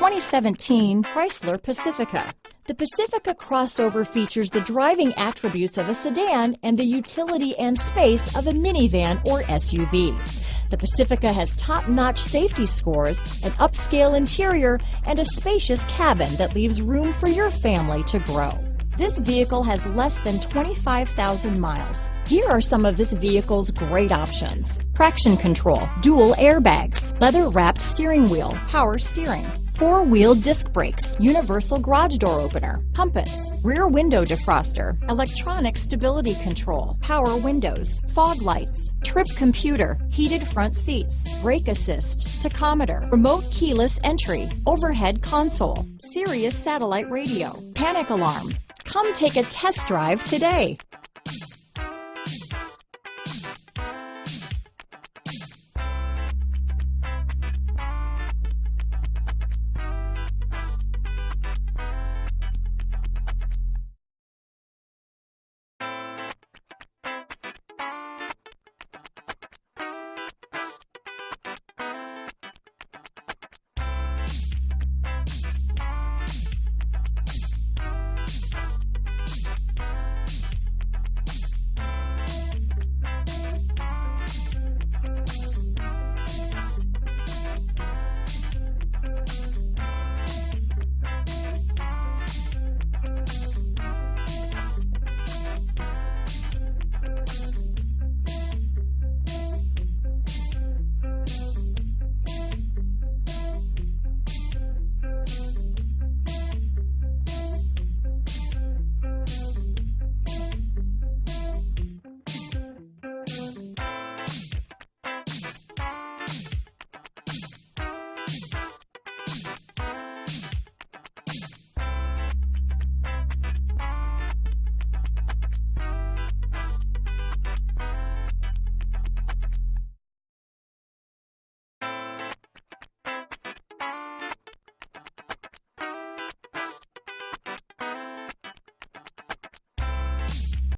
2017 Chrysler Pacifica. The Pacifica crossover features the driving attributes of a sedan and the utility and space of a minivan or SUV. The Pacifica has top-notch safety scores, an upscale interior, and a spacious cabin that leaves room for your family to grow. This vehicle has less than 25,000 miles. Here are some of this vehicle's great options: traction control, dual airbags, leather-wrapped steering wheel, power steering, four-wheel disc brakes, universal garage door opener, compass, rear window defroster, electronic stability control, power windows, fog lights, trip computer, heated front seats, brake assist, tachometer, remote keyless entry, overhead console, Sirius satellite radio, panic alarm. Come take a test drive today.